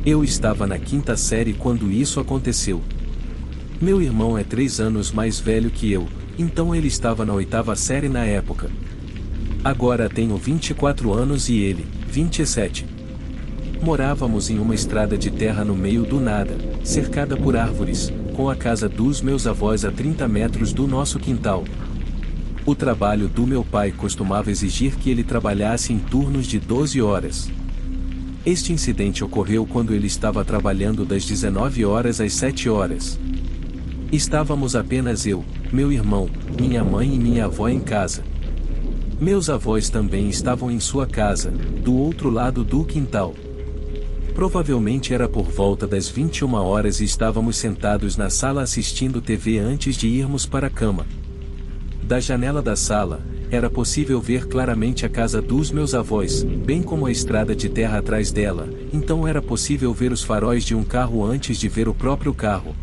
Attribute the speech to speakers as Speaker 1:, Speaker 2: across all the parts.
Speaker 1: Eu estava na quinta série quando isso aconteceu. Meu irmão é 3 anos mais velho que eu, então ele estava na oitava série na época. Agora tenho 24 anos e ele, 27. Morávamos em uma estrada de terra no meio do nada, cercada por árvores, com a casa dos meus avós a 30 metros do nosso quintal. O trabalho do meu pai costumava exigir que ele trabalhasse em turnos de 12 horas. Este incidente ocorreu quando ele estava trabalhando das 19 horas às 7 horas. Estávamos apenas eu, meu irmão, minha mãe e minha avó em casa. Meus avós também estavam em sua casa, do outro lado do quintal. Provavelmente era por volta das 21 horas e estávamos sentados na sala assistindo TV antes de irmos para a cama. Da janela da sala, era possível ver claramente a casa dos meus avós, bem como a estrada de terra atrás dela, então era possível ver os faróis de um carro antes de ver o próprio carro.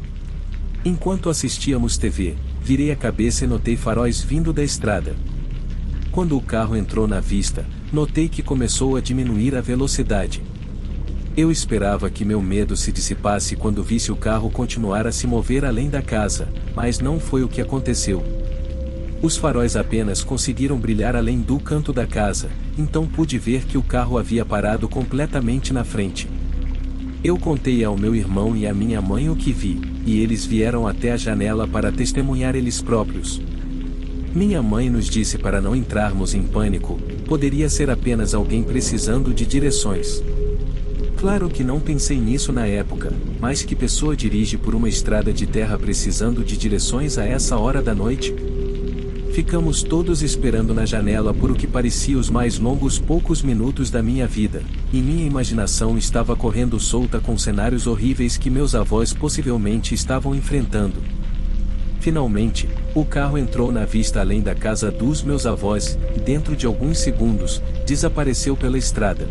Speaker 1: Enquanto assistíamos TV, virei a cabeça e notei faróis vindo da estrada. Quando o carro entrou na vista, notei que começou a diminuir a velocidade. Eu esperava que meu medo se dissipasse quando visse o carro continuar a se mover além da casa, mas não foi o que aconteceu. Os faróis apenas conseguiram brilhar além do canto da casa, então pude ver que o carro havia parado completamente na frente. Eu contei ao meu irmão e à minha mãe o que vi, e eles vieram até a janela para testemunhar eles próprios. Minha mãe nos disse para não entrarmos em pânico, poderia ser apenas alguém precisando de direções. Claro que não pensei nisso na época, mas que pessoa dirige por uma estrada de terra precisando de direções a essa hora da noite? Ficamos todos esperando na janela por o que parecia os mais longos poucos minutos da minha vida, e minha imaginação estava correndo solta com cenários horríveis que meus avós possivelmente estavam enfrentando. Finalmente, o carro entrou na vista além da casa dos meus avós, e dentro de alguns segundos, desapareceu pela estrada.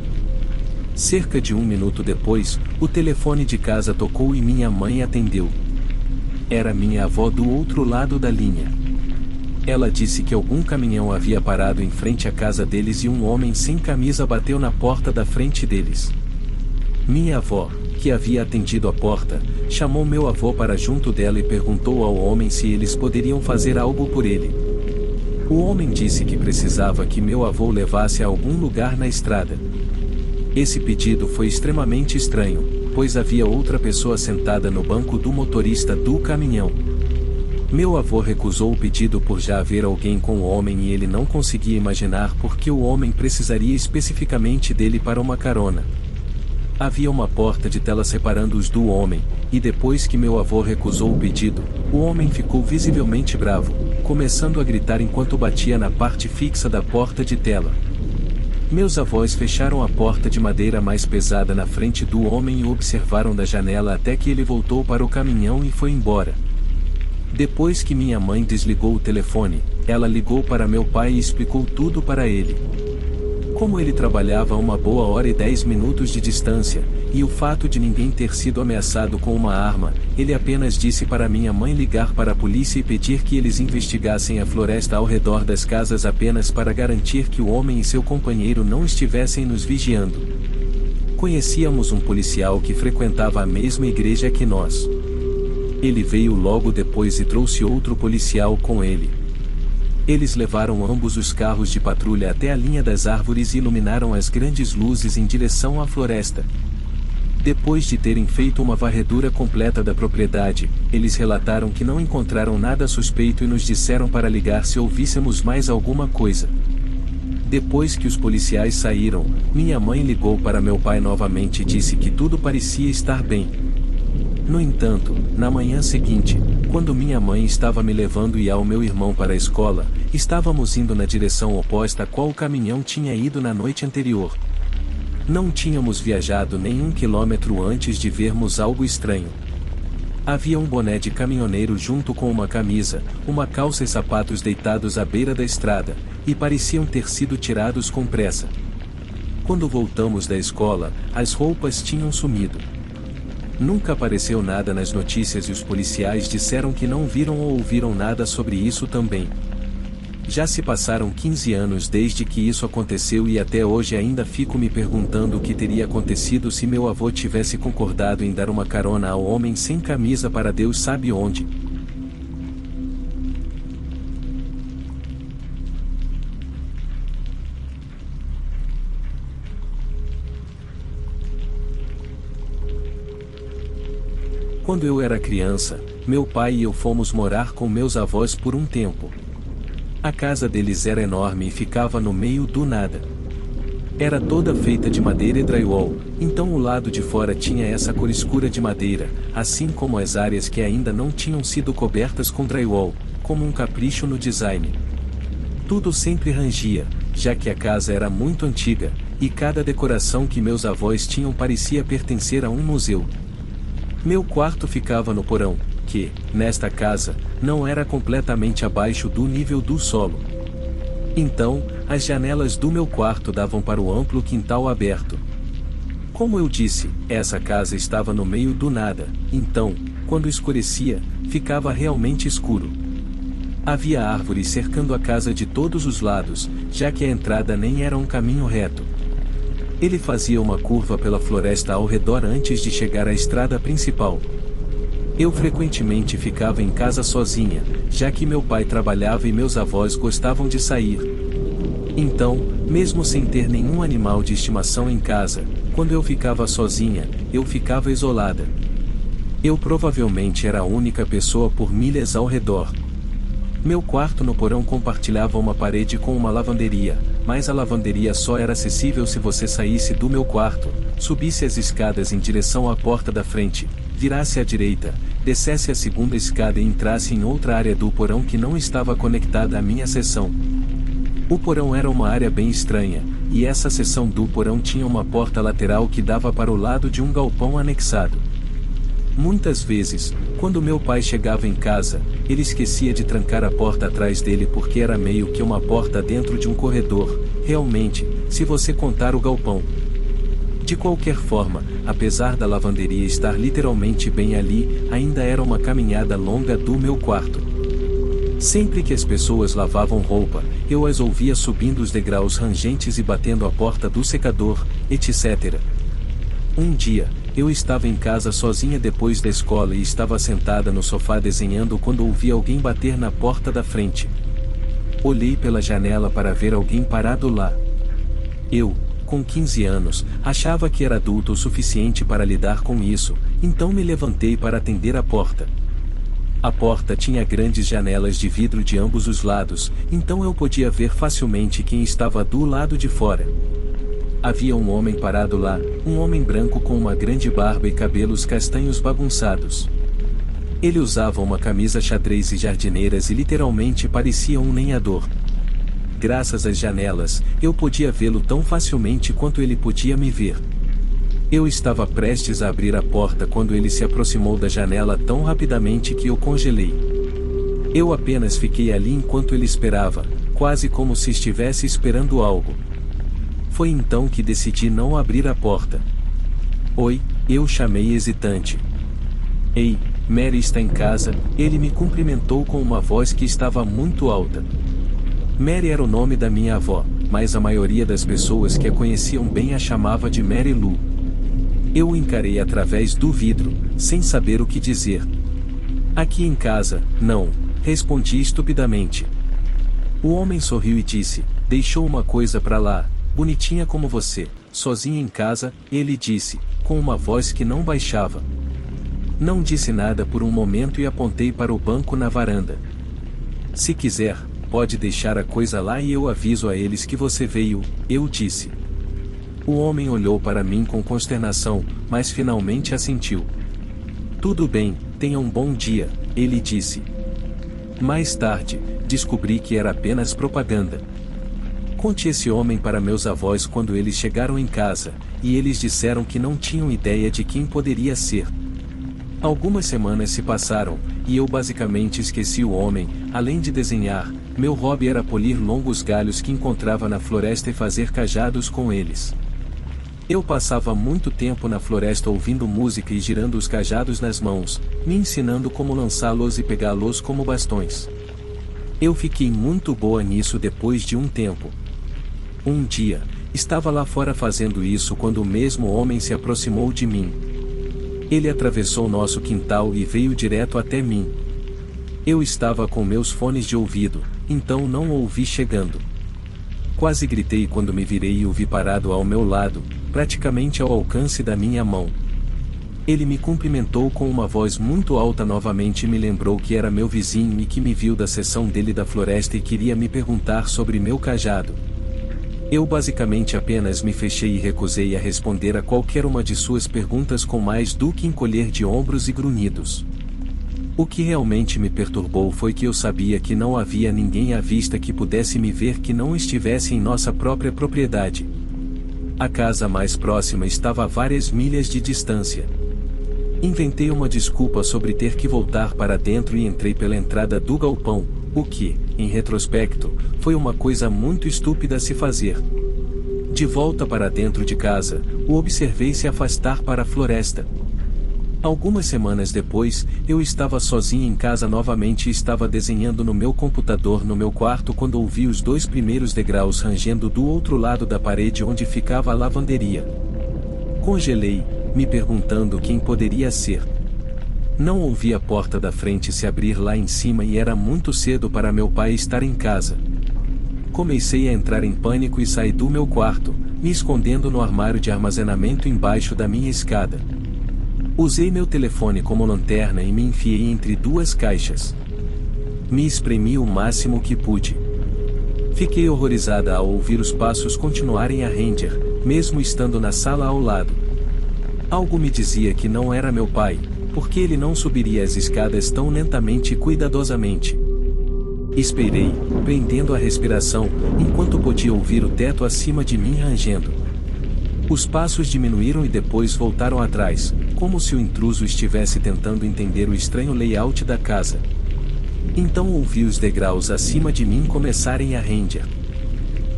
Speaker 1: Cerca de 1 minuto depois, o telefone de casa tocou e minha mãe atendeu. Era minha avó do outro lado da linha. Ela disse que algum caminhão havia parado em frente à casa deles e um homem sem camisa bateu na porta da frente deles. Minha avó, que havia atendido a porta, chamou meu avô para junto dela e perguntou ao homem se eles poderiam fazer algo por ele. O homem disse que precisava que meu avô levasse a algum lugar na estrada. Esse pedido foi extremamente estranho, pois havia outra pessoa sentada no banco do motorista do caminhão. Meu avô recusou o pedido por já haver alguém com o homem e ele não conseguia imaginar por que o homem precisaria especificamente dele para uma carona. Havia uma porta de tela separando os do homem, e depois que meu avô recusou o pedido, o homem ficou visivelmente bravo, começando a gritar enquanto batia na parte fixa da porta de tela. Meus avós fecharam a porta de madeira mais pesada na frente do homem e o observaram da janela até que ele voltou para o caminhão e foi embora. Depois que minha mãe desligou o telefone, ela ligou para meu pai e explicou tudo para ele. Como ele trabalhava a uma boa hora e 10 minutos de distância, e o fato de ninguém ter sido ameaçado com uma arma, ele apenas disse para minha mãe ligar para a polícia e pedir que eles investigassem a floresta ao redor das casas apenas para garantir que o homem e seu companheiro não estivessem nos vigiando. Conhecíamos um policial que frequentava a mesma igreja que nós. Ele veio logo depois e trouxe outro policial com ele. Eles levaram ambos os carros de patrulha até a linha das árvores e iluminaram as grandes luzes em direção à floresta. Depois de terem feito uma varredura completa da propriedade, eles relataram que não encontraram nada suspeito e nos disseram para ligar se ouvíssemos mais alguma coisa. Depois que os policiais saíram, minha mãe ligou para meu pai novamente e disse que tudo parecia estar bem. No entanto, na manhã seguinte, quando minha mãe estava me levando e ao meu irmão para a escola, estávamos indo na direção oposta a qual o caminhão tinha ido na noite anterior. Não tínhamos viajado nem 1 quilômetro antes de vermos algo estranho. Havia um boné de caminhoneiro junto com uma camisa, uma calça e sapatos deitados à beira da estrada, e pareciam ter sido tirados com pressa. Quando voltamos da escola, as roupas tinham sumido. Nunca apareceu nada nas notícias e os policiais disseram que não viram ou ouviram nada sobre isso também. Já se passaram 15 anos desde que isso aconteceu e até hoje ainda fico me perguntando o que teria acontecido se meu avô tivesse concordado em dar uma carona ao homem sem camisa para Deus sabe onde. Quando eu era criança, meu pai e eu fomos morar com meus avós por um tempo. A casa deles era enorme e ficava no meio do nada. Era toda feita de madeira e drywall, então o lado de fora tinha essa cor escura de madeira, assim como as áreas que ainda não tinham sido cobertas com drywall, como um capricho no design. Tudo sempre rangia, já que a casa era muito antiga, e cada decoração que meus avós tinham parecia pertencer a um museu. Meu quarto ficava no porão, que, nesta casa, não era completamente abaixo do nível do solo. Então, as janelas do meu quarto davam para o amplo quintal aberto. Como eu disse, essa casa estava no meio do nada, então, quando escurecia, ficava realmente escuro. Havia árvores cercando a casa de todos os lados, já que a entrada nem era um caminho reto. Ele fazia uma curva pela floresta ao redor antes de chegar à estrada principal. Eu frequentemente ficava em casa sozinha, já que meu pai trabalhava e meus avós gostavam de sair. Então, mesmo sem ter nenhum animal de estimação em casa, quando eu ficava sozinha, eu ficava isolada. Eu provavelmente era a única pessoa por milhas ao redor. Meu quarto no porão compartilhava uma parede com uma lavanderia, mas a lavanderia só era acessível se você saísse do meu quarto, subisse as escadas em direção à porta da frente, virasse à direita, descesse a segunda escada e entrasse em outra área do porão que não estava conectada à minha seção. O porão era uma área bem estranha, e essa seção do porão tinha uma porta lateral que dava para o lado de um galpão anexado. Muitas vezes, quando meu pai chegava em casa, ele esquecia de trancar a porta atrás dele porque era meio que uma porta dentro de um corredor, realmente, se você contar o galpão. De qualquer forma, apesar da lavanderia estar literalmente bem ali, ainda era uma caminhada longa do meu quarto. Sempre que as pessoas lavavam roupa, eu as ouvia subindo os degraus rangentes e batendo a porta do secador, etc. Um dia, eu estava em casa sozinha depois da escola e estava sentada no sofá desenhando quando ouvi alguém bater na porta da frente. Olhei pela janela para ver alguém parado lá. Eu, com 15 anos, achava que era adulto o suficiente para lidar com isso, então me levantei para atender a porta. A porta tinha grandes janelas de vidro de ambos os lados, então eu podia ver facilmente quem estava do lado de fora. Havia um homem parado lá, um homem branco com uma grande barba e cabelos castanhos bagunçados. Ele usava uma camisa xadrez e jardineiras e literalmente parecia um lenhador. Graças às janelas, eu podia vê-lo tão facilmente quanto ele podia me ver. Eu estava prestes a abrir a porta quando ele se aproximou da janela tão rapidamente que eu congelei. Eu apenas fiquei ali enquanto ele esperava, quase como se estivesse esperando algo. Foi então que decidi não abrir a porta. Oi, eu chamei hesitante. Ei, Mary está em casa, ele me cumprimentou com uma voz que estava muito alta. Mary era o nome da minha avó, mas a maioria das pessoas que a conheciam bem a chamava de Mary Lou. Eu o encarei através do vidro, sem saber o que dizer. Aqui em casa, não, respondi estupidamente. O homem sorriu e disse, deixou uma coisa pra lá. Bonitinha como você, sozinha em casa, ele disse, com uma voz que não baixava. Não disse nada por um momento e apontei para o banco na varanda. Se quiser, pode deixar a coisa lá e eu aviso a eles que você veio, eu disse. O homem olhou para mim com consternação, mas finalmente assentiu. Tudo bem, tenha um bom dia, ele disse. Mais tarde, descobri que era apenas propaganda. Conte esse homem para meus avós quando eles chegaram em casa, e eles disseram que não tinham ideia de quem poderia ser. Algumas semanas se passaram, e eu basicamente esqueci o homem. Além de desenhar, meu hobby era polir longos galhos que encontrava na floresta e fazer cajados com eles. Eu passava muito tempo na floresta ouvindo música e girando os cajados nas mãos, me ensinando como lançá-los e pegá-los como bastões. Eu fiquei muito boa nisso depois de um tempo. Um dia, estava lá fora fazendo isso quando o mesmo homem se aproximou de mim. Ele atravessou nosso quintal e veio direto até mim. Eu estava com meus fones de ouvido, então não o ouvi chegando. Quase gritei quando me virei e o vi parado ao meu lado, praticamente ao alcance da minha mão. Ele me cumprimentou com uma voz muito alta novamente e me lembrou que era meu vizinho e que me viu da seção dele da floresta e queria me perguntar sobre meu cajado. Eu basicamente apenas me fechei e recusei a responder a qualquer uma de suas perguntas com mais do que encolher de ombros e grunhidos. O que realmente me perturbou foi que eu sabia que não havia ninguém à vista que pudesse me ver que não estivesse em nossa própria propriedade. A casa mais próxima estava a várias milhas de distância. Inventei uma desculpa sobre ter que voltar para dentro e entrei pela entrada do galpão, o que, em retrospecto, foi uma coisa muito estúpida a se fazer. De volta para dentro de casa, o observei se afastar para a floresta. Algumas semanas depois, eu estava sozinho em casa novamente e estava desenhando no meu computador no meu quarto quando ouvi os 2 primeiros degraus rangendo do outro lado da parede onde ficava a lavanderia. Congelei, me perguntando quem poderia ser. Não ouvi a porta da frente se abrir lá em cima e era muito cedo para meu pai estar em casa. Comecei a entrar em pânico e saí do meu quarto, me escondendo no armário de armazenamento embaixo da minha escada. Usei meu telefone como lanterna e me enfiei entre 2 caixas. Me espremi o máximo que pude. Fiquei horrorizada ao ouvir os passos continuarem a render, mesmo estando na sala ao lado. Algo me dizia que não era meu pai, porque ele não subiria as escadas tão lentamente e cuidadosamente. Esperei, prendendo a respiração, enquanto podia ouvir o teto acima de mim rangendo. Os passos diminuíram e depois voltaram atrás, como se o intruso estivesse tentando entender o estranho layout da casa. Então ouvi os degraus acima de mim começarem a render.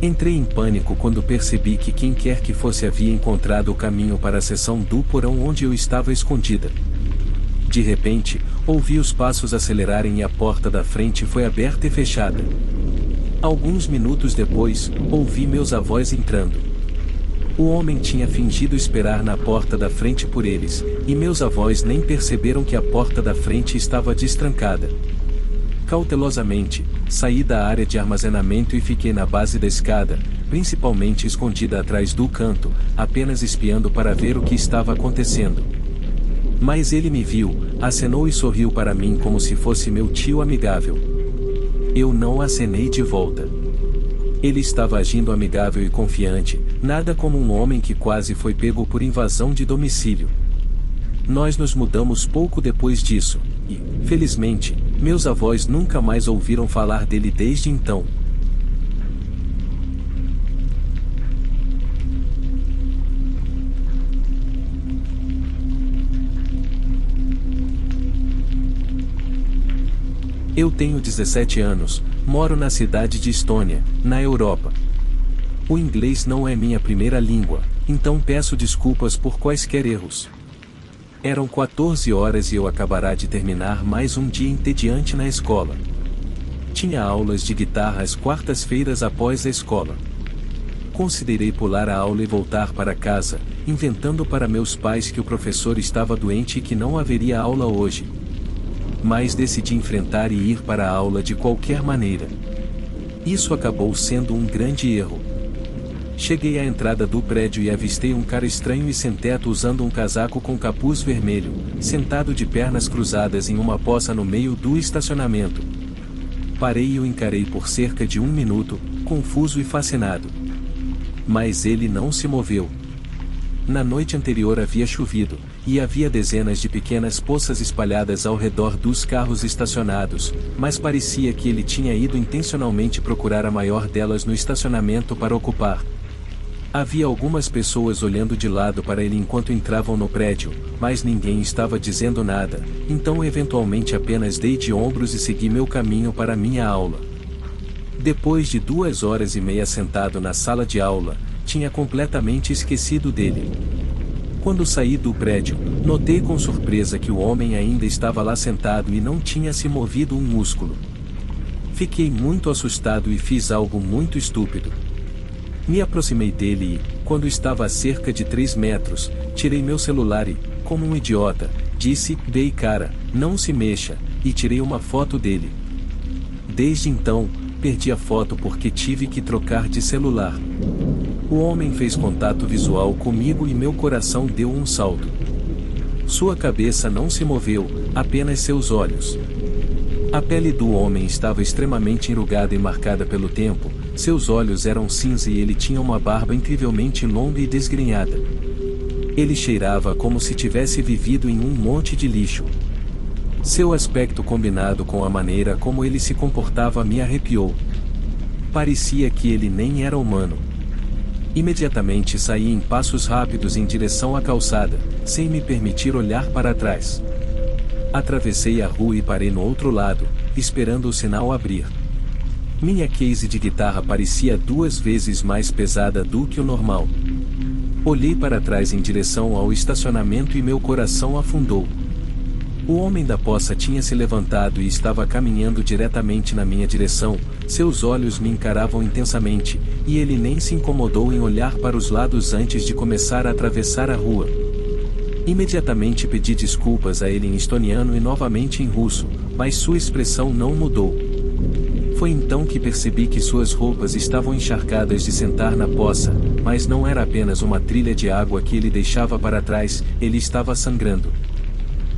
Speaker 1: Entrei em pânico quando percebi que quem quer que fosse havia encontrado o caminho para a seção do porão onde eu estava escondida. De repente, ouvi os passos acelerarem e a porta da frente foi aberta e fechada. Alguns minutos depois, ouvi meus avós entrando. O homem tinha fingido esperar na porta da frente por eles, e meus avós nem perceberam que a porta da frente estava destrancada. Cautelosamente, saí da área de armazenamento e fiquei na base da escada, principalmente escondida atrás do canto, apenas espiando para ver o que estava acontecendo. Mas ele me viu, acenou e sorriu para mim como se fosse meu tio amigável. Eu não acenei de volta. Ele estava agindo amigável e confiante, nada como um homem que quase foi pego por invasão de domicílio. Nós nos mudamos pouco depois disso, e, felizmente, meus avós nunca mais ouviram falar dele desde então. Eu tenho 17 anos, moro na cidade de Estônia, na Europa. O inglês não é minha primeira língua, então peço desculpas por quaisquer erros. Eram 14 horas e eu acabará de terminar mais um dia entediante na escola. Tinha aulas de guitarra às quartas-feiras após a escola. Considerei pular a aula e voltar para casa, inventando para meus pais que o professor estava doente e que não haveria aula hoje. Mas decidi enfrentar e ir para a aula de qualquer maneira. Isso acabou sendo um grande erro. Cheguei à entrada do prédio e avistei um cara estranho e sem teto usando um casaco com capuz vermelho, sentado de pernas cruzadas em uma poça no meio do estacionamento. Parei e o encarei por cerca de 1 minuto, confuso e fascinado. Mas ele não se moveu. Na noite anterior havia chovido, e havia dezenas de pequenas poças espalhadas ao redor dos carros estacionados, mas parecia que ele tinha ido intencionalmente procurar a maior delas no estacionamento para ocupar. Havia algumas pessoas olhando de lado para ele enquanto entravam no prédio, mas ninguém estava dizendo nada, então eventualmente apenas dei de ombros e segui meu caminho para minha aula. Depois de 2 horas e meia sentado na sala de aula, tinha completamente esquecido dele. Quando saí do prédio, notei com surpresa que o homem ainda estava lá sentado e não tinha se movido um músculo. Fiquei muito assustado e fiz algo muito estúpido. Me aproximei dele e, quando estava a cerca de 3 metros, tirei meu celular e, como um idiota, disse: "Bem cara, não se mexa", e tirei uma foto dele. Desde então, perdi a foto porque tive que trocar de celular. O homem fez contato visual comigo e meu coração deu um salto. Sua cabeça não se moveu, apenas seus olhos. A pele do homem estava extremamente enrugada e marcada pelo tempo, seus olhos eram cinza e ele tinha uma barba incrivelmente longa e desgrenhada. Ele cheirava como se tivesse vivido em um monte de lixo. Seu aspecto combinado com a maneira como ele se comportava me arrepiou. Parecia que ele nem era humano. Imediatamente saí em passos rápidos em direção à calçada, sem me permitir olhar para trás. Atravessei a rua e parei no outro lado, esperando o sinal abrir. Minha case de guitarra parecia 2 vezes mais pesada do que o normal. Olhei para trás em direção ao estacionamento e meu coração afundou. O homem da poça tinha se levantado e estava caminhando diretamente na minha direção, seus olhos me encaravam intensamente, e ele nem se incomodou em olhar para os lados antes de começar a atravessar a rua. Imediatamente pedi desculpas a ele em estoniano e novamente em russo, mas sua expressão não mudou. Foi então que percebi que suas roupas estavam encharcadas de sentar na poça, mas não era apenas uma trilha de água que ele deixava para trás, ele estava sangrando.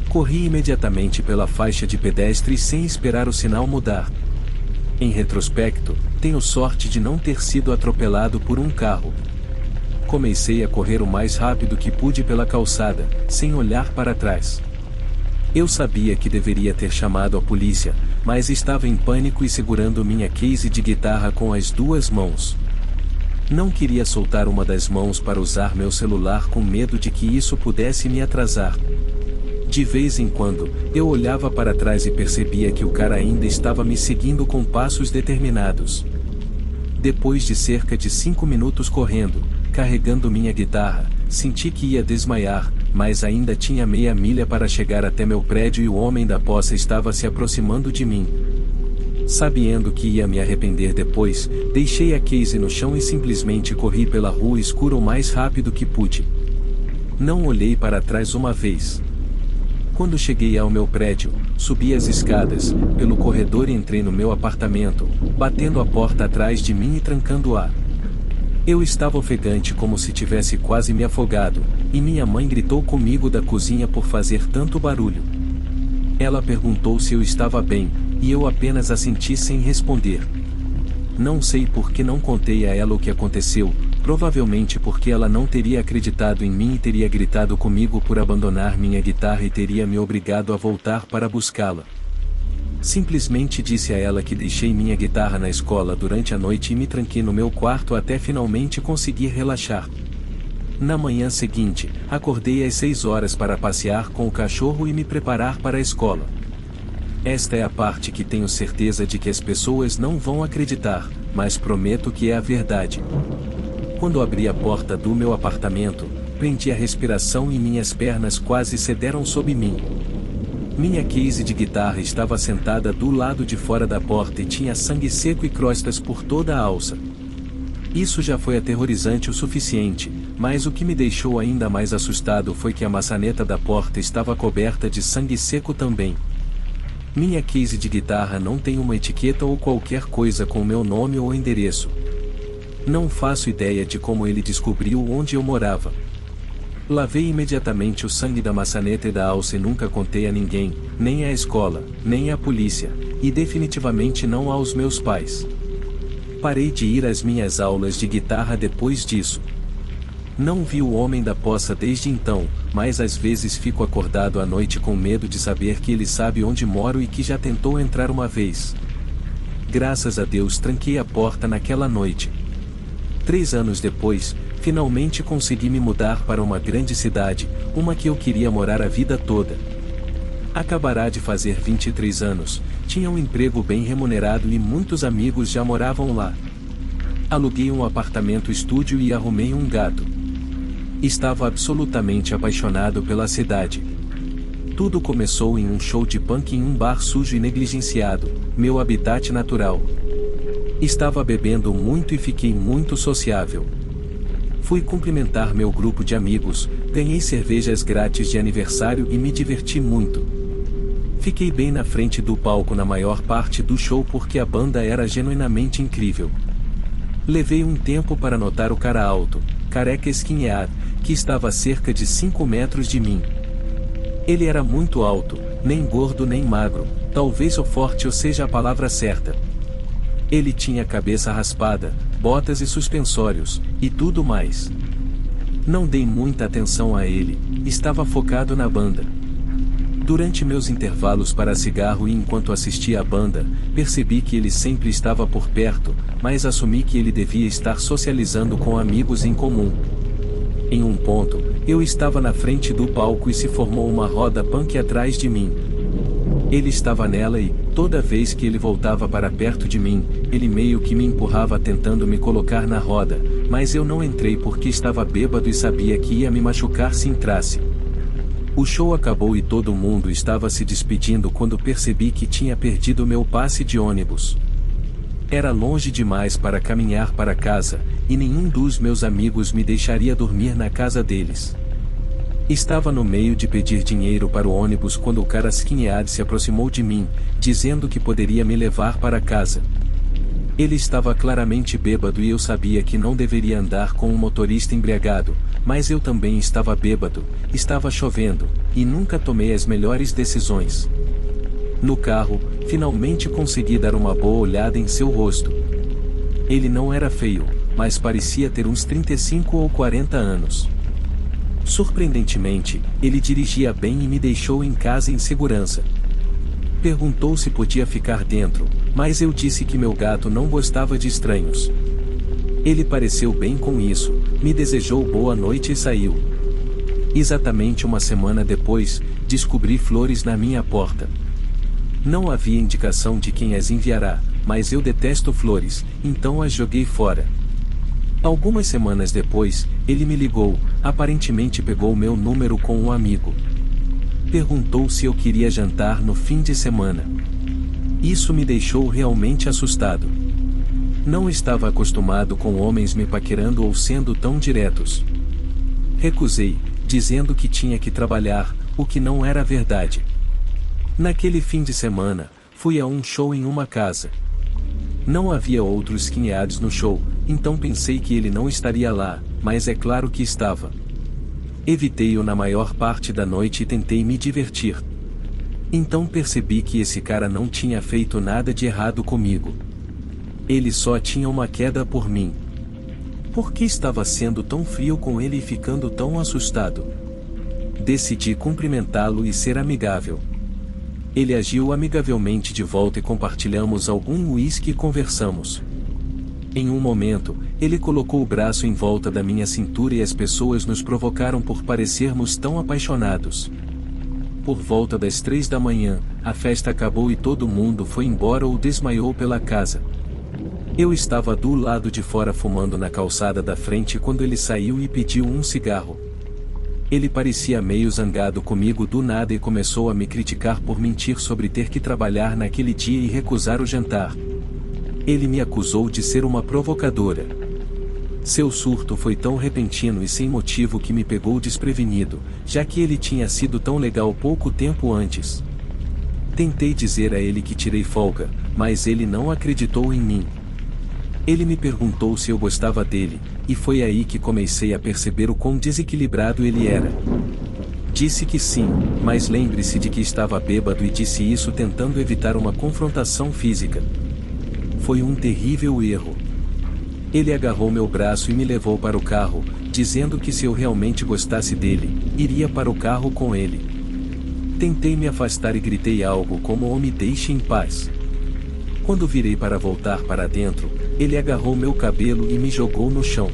Speaker 1: Corri imediatamente pela faixa de pedestres sem esperar o sinal mudar. Em retrospecto, tenho sorte de não ter sido atropelado por um carro. Comecei a correr o mais rápido que pude pela calçada, sem olhar para trás. Eu sabia que deveria ter chamado a polícia, mas estava em pânico e segurando minha case de guitarra com as 2 mãos. Não queria soltar uma das mãos para usar meu celular com medo de que isso pudesse me atrasar. De vez em quando, eu olhava para trás e percebia que o cara ainda estava me seguindo com passos determinados. Depois de cerca de 5 minutos correndo, carregando minha guitarra, senti que ia desmaiar, mas ainda tinha meia milha para chegar até meu prédio e o homem da poça estava se aproximando de mim. Sabendo que ia me arrepender depois, deixei a case no chão e simplesmente corri pela rua escura o mais rápido que pude. Não olhei para trás uma vez. Quando cheguei ao meu prédio, subi as escadas, pelo corredor e entrei no meu apartamento, batendo a porta atrás de mim e trancando-a. Eu estava ofegante como se tivesse quase me afogado, e minha mãe gritou comigo da cozinha por fazer tanto barulho. Ela perguntou se eu estava bem, e eu apenas assenti sem responder. Não sei por que não contei a ela o que aconteceu, provavelmente porque ela não teria acreditado em mim e teria gritado comigo por abandonar minha guitarra e teria me obrigado a voltar para buscá-la. Simplesmente disse a ela que deixei minha guitarra na escola durante a noite e me tranquei no meu quarto até finalmente conseguir relaxar. Na manhã seguinte, acordei às 6 horas para passear com o cachorro e me preparar para a escola. Esta é a parte que tenho certeza de que as pessoas não vão acreditar, mas prometo que é a verdade. Quando abri a porta do meu apartamento, prendi a respiração e minhas pernas quase cederam sob mim. Minha case de guitarra estava sentada do lado de fora da porta e tinha sangue seco e crostas por toda a alça. Isso já foi aterrorizante o suficiente, mas o que me deixou ainda mais assustado foi que a maçaneta da porta estava coberta de sangue seco também. Minha case de guitarra não tem uma etiqueta ou qualquer coisa com meu nome ou endereço. Não faço ideia de como ele descobriu onde eu morava. Lavei imediatamente o sangue da maçaneta e da alça e nunca contei a ninguém, nem à escola, nem à polícia, e definitivamente não aos meus pais. Parei de ir às minhas aulas de guitarra depois disso. Não vi o homem da poça desde então, mas às vezes fico acordado à noite com medo de saber que ele sabe onde moro e que já tentou entrar uma vez. Graças a Deus tranquei a porta naquela noite. 3 anos depois, finalmente consegui me mudar para uma grande cidade, uma que eu queria morar a vida toda. Acabará de fazer 23 anos, tinha um emprego bem remunerado e muitos amigos já moravam lá. Aluguei um apartamento estúdio e arrumei um gato. Estava absolutamente apaixonado pela cidade. Tudo começou em um show de punk em um bar sujo e negligenciado, meu habitat natural. Estava bebendo muito e fiquei muito sociável. Fui cumprimentar meu grupo de amigos, ganhei cervejas grátis de aniversário e me diverti muito. Fiquei bem na frente do palco na maior parte do show porque a banda era genuinamente incrível. Levei um tempo para notar o cara alto, careca skinhead, que estava a cerca de 5 metros de mim. Ele era muito alto, nem gordo nem magro, talvez o forte ou seja a palavra certa. Ele tinha cabeça raspada, botas e suspensórios, e tudo mais. Não dei muita atenção a ele, estava focado na banda. Durante meus intervalos para cigarro e enquanto assistia à banda, percebi que ele sempre estava por perto, mas assumi que ele devia estar socializando com amigos em comum. Em um ponto, eu estava na frente do palco e se formou uma roda punk atrás de mim. Ele estava nela e, toda vez que ele voltava para perto de mim, ele meio que me empurrava tentando me colocar na roda, mas eu não entrei porque estava bêbado e sabia que ia me machucar se entrasse. O show acabou e todo mundo estava se despedindo quando percebi que tinha perdido meu passe de ônibus. Era longe demais para caminhar para casa, e nenhum dos meus amigos me deixaria dormir na casa deles. Estava no meio de pedir dinheiro para o ônibus quando o cara skinhead se aproximou de mim, dizendo que poderia me levar para casa. Ele estava claramente bêbado e eu sabia que não deveria andar com um motorista embriagado, mas eu também estava bêbado, estava chovendo, e nunca tomei as melhores decisões. No carro, finalmente consegui dar uma boa olhada em seu rosto. Ele não era feio, mas parecia ter uns 35 ou 40 anos. Surpreendentemente, ele dirigia bem e me deixou em casa em segurança. Perguntou se podia ficar dentro, mas eu disse que meu gato não gostava de estranhos. Ele pareceu bem com isso, me desejou boa noite e saiu. Exatamente uma semana depois, descobri flores na minha porta. Não havia indicação de quem as enviará, mas eu detesto flores, então as joguei fora. Algumas semanas depois, ele me ligou, aparentemente pegou meu número com um amigo. Perguntou se eu queria jantar no fim de semana. Isso me deixou realmente assustado. Não estava acostumado com homens me paquerando ou sendo tão diretos. Recusei, dizendo que tinha que trabalhar, o que não era verdade. Naquele fim de semana, fui a um show em uma casa. Não havia outros skinheads no show, então pensei que ele não estaria lá, mas é claro que estava. Evitei-o na maior parte da noite e tentei me divertir. Então percebi que esse cara não tinha feito nada de errado comigo. Ele só tinha uma queda por mim. Por que estava sendo tão frio com ele e ficando tão assustado? Decidi cumprimentá-lo e ser amigável. Ele agiu amigavelmente de volta e compartilhamos algum uísque e conversamos. Em um momento, ele colocou o braço em volta da minha cintura e as pessoas nos provocaram por parecermos tão apaixonados. Por volta das 3 da manhã, a festa acabou e todo mundo foi embora ou desmaiou pela casa. Eu estava do lado de fora fumando na calçada da frente quando ele saiu e pediu um cigarro. Ele parecia meio zangado comigo do nada e começou a me criticar por mentir sobre ter que trabalhar naquele dia e recusar o jantar. Ele me acusou de ser uma provocadora. Seu surto foi tão repentino e sem motivo que me pegou desprevenido, já que ele tinha sido tão legal pouco tempo antes. Tentei dizer a ele que tirei folga, mas ele não acreditou em mim. Ele me perguntou se eu gostava dele, e foi aí que comecei a perceber o quão desequilibrado ele era. Disse que sim, mas lembre-se de que estava bêbado e disse isso tentando evitar uma confrontação física. Foi um terrível erro. Ele agarrou meu braço e me levou para o carro, dizendo que se eu realmente gostasse dele, iria para o carro com ele. Tentei me afastar e gritei algo como "Oh, me deixe em paz". Quando virei para voltar para dentro, ele agarrou meu cabelo e me jogou no chão.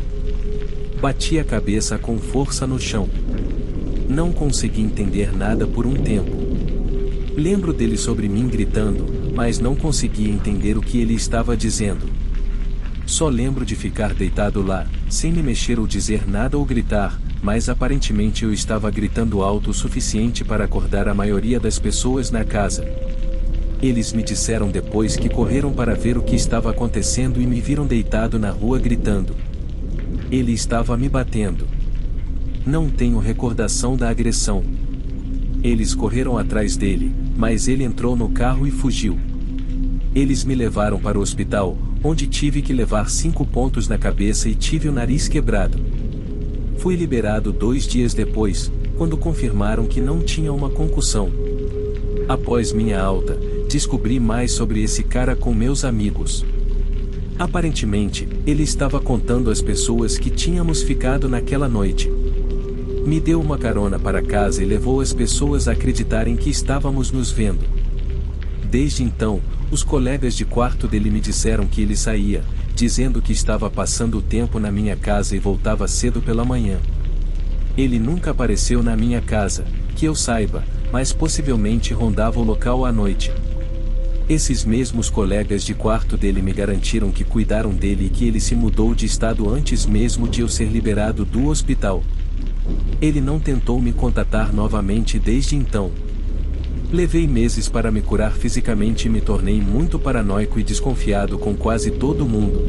Speaker 1: Bati a cabeça com força no chão. Não consegui entender nada por um tempo. Lembro dele sobre mim gritando, mas não conseguia entender o que ele estava dizendo. Só lembro de ficar deitado lá, sem me mexer ou dizer nada ou gritar, mas aparentemente eu estava gritando alto o suficiente para acordar a maioria das pessoas na casa. Eles me disseram depois que correram para ver o que estava acontecendo e me viram deitado na rua gritando. Ele estava me batendo. Não tenho recordação da agressão. Eles correram atrás dele, mas ele entrou no carro e fugiu. Eles me levaram para o hospital, onde tive que levar 5 pontos na cabeça e tive o nariz quebrado. Fui liberado 2 dias depois, quando confirmaram que não tinha uma concussão. Após minha alta, descobri mais sobre esse cara com meus amigos. Aparentemente, ele estava contando às pessoas que tínhamos ficado naquela noite. Me deu uma carona para casa e levou as pessoas a acreditarem que estávamos nos vendo. Desde então, os colegas de quarto dele me disseram que ele saía, dizendo que estava passando o tempo na minha casa e voltava cedo pela manhã. Ele nunca apareceu na minha casa, que eu saiba, mas possivelmente rondava o local à noite. Esses mesmos colegas de quarto dele me garantiram que cuidaram dele e que ele se mudou de estado antes mesmo de eu ser liberado do hospital. Ele não tentou me contatar novamente desde então. Levei meses para me curar fisicamente e me tornei muito paranoico e desconfiado com quase todo mundo.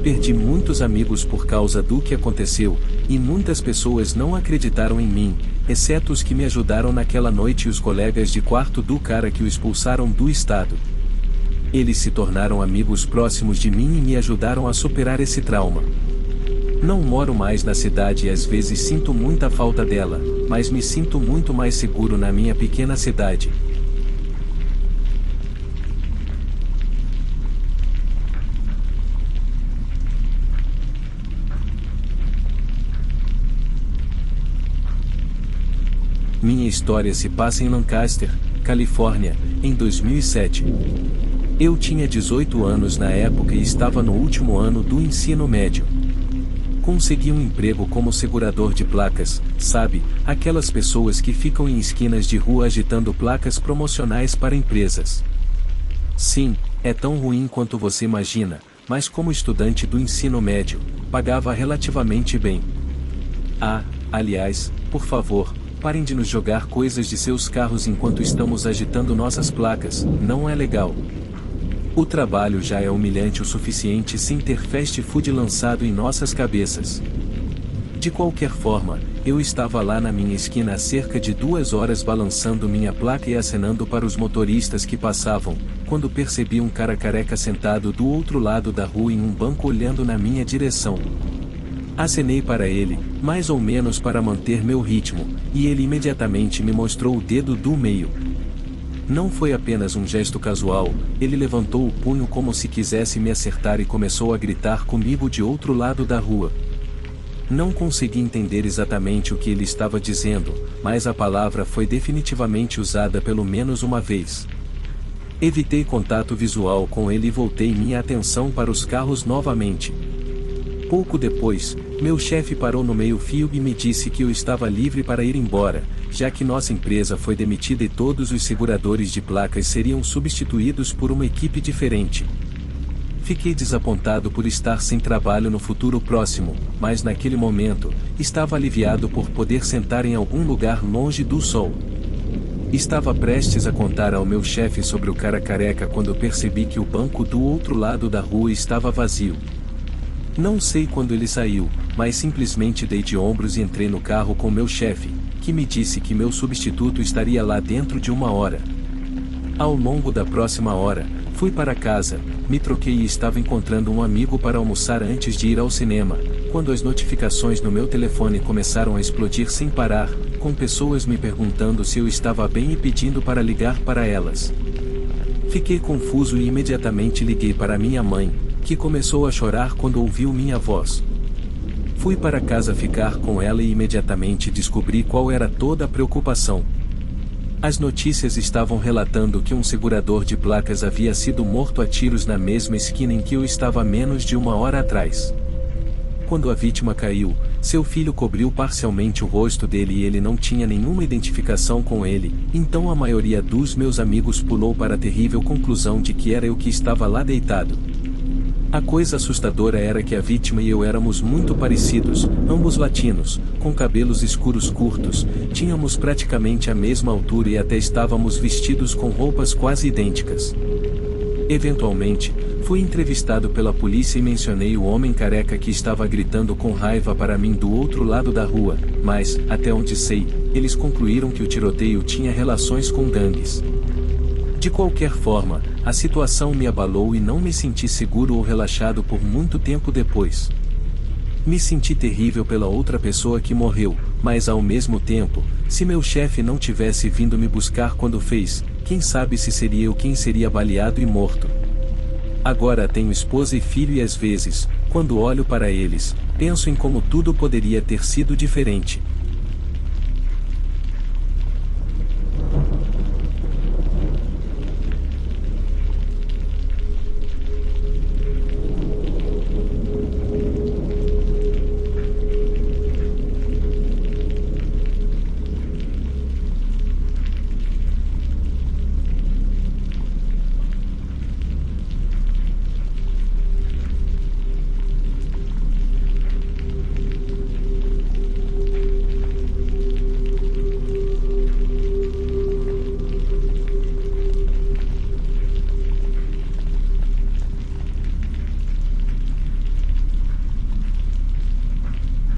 Speaker 1: Perdi muitos amigos por causa do que aconteceu, e muitas pessoas não acreditaram em mim, exceto os que me ajudaram naquela noite e os colegas de quarto do cara que o expulsaram do estado. Eles se tornaram amigos próximos de mim e me ajudaram a superar esse trauma. Não moro mais na cidade e às vezes sinto muita falta dela, mas me sinto muito mais seguro na minha pequena cidade. Minha história se passa em Lancaster, Califórnia, em 2007. Eu tinha 18 anos na época e estava no último ano do ensino médio. Consegui um emprego como segurador de placas, sabe, aquelas pessoas que ficam em esquinas de rua agitando placas promocionais para empresas. Sim, é tão ruim quanto você imagina, mas como estudante do ensino médio, pagava relativamente bem. Ah, aliás, por favor, parem de nos jogar coisas de seus carros enquanto estamos agitando nossas placas, não é legal. O trabalho já é humilhante o suficiente sem ter fast food lançado em nossas cabeças. De qualquer forma, eu estava lá na minha esquina há cerca de 2 horas balançando minha placa e acenando para os motoristas que passavam, quando percebi um cara careca sentado do outro lado da rua em um banco olhando na minha direção. Acenei para ele, mais ou menos para manter meu ritmo, e ele imediatamente me mostrou o dedo do meio. Não foi apenas um gesto casual, ele levantou o punho como se quisesse me acertar e começou a gritar comigo de outro lado da rua. Não consegui entender exatamente o que ele estava dizendo, mas a palavra foi definitivamente usada pelo menos uma vez. Evitei contato visual com ele e voltei minha atenção para os carros novamente. Pouco depois, meu chefe parou no meio-fio e me disse que eu estava livre para ir embora, já que nossa empresa foi demitida e todos os seguradores de placas seriam substituídos por uma equipe diferente. Fiquei desapontado por estar sem trabalho no futuro próximo, mas naquele momento, estava aliviado por poder sentar em algum lugar longe do sol. Estava prestes a contar ao meu chefe sobre o cara careca quando percebi que o banco do outro lado da rua estava vazio. Não sei quando ele saiu, mas simplesmente dei de ombros e entrei no carro com meu chefe, que me disse que meu substituto estaria lá dentro de 1 hora. Ao longo da próxima hora, fui para casa, me troquei e estava encontrando um amigo para almoçar antes de ir ao cinema, quando as notificações no meu telefone começaram a explodir sem parar, com pessoas me perguntando se eu estava bem e pedindo para ligar para elas. Fiquei confuso e imediatamente liguei para minha mãe, que começou a chorar quando ouviu minha voz. Fui para casa ficar com ela e imediatamente descobri qual era toda a preocupação. As notícias estavam relatando que um segurador de placas havia sido morto a tiros na mesma esquina em que eu estava menos de 1 hora atrás. Quando a vítima caiu, seu filho cobriu parcialmente o rosto dele e ele não tinha nenhuma identificação com ele, então a maioria dos meus amigos pulou para a terrível conclusão de que era eu que estava lá deitado. A coisa assustadora era que a vítima e eu éramos muito parecidos, ambos latinos, com cabelos escuros curtos, tínhamos praticamente a mesma altura e até estávamos vestidos com roupas quase idênticas. Eventualmente, fui entrevistado pela polícia e mencionei o homem careca que estava gritando com raiva para mim do outro lado da rua, mas, até onde sei, eles concluíram que o tiroteio tinha relações com gangues. De qualquer forma, a situação me abalou e não me senti seguro ou relaxado por muito tempo depois. Me senti terrível pela outra pessoa que morreu, mas ao mesmo tempo, se meu chefe não tivesse vindo me buscar quando fez, quem sabe se seria eu quem seria baleado e morto. Agora tenho esposa e filho e às vezes, quando olho para eles, penso em como tudo poderia ter sido diferente.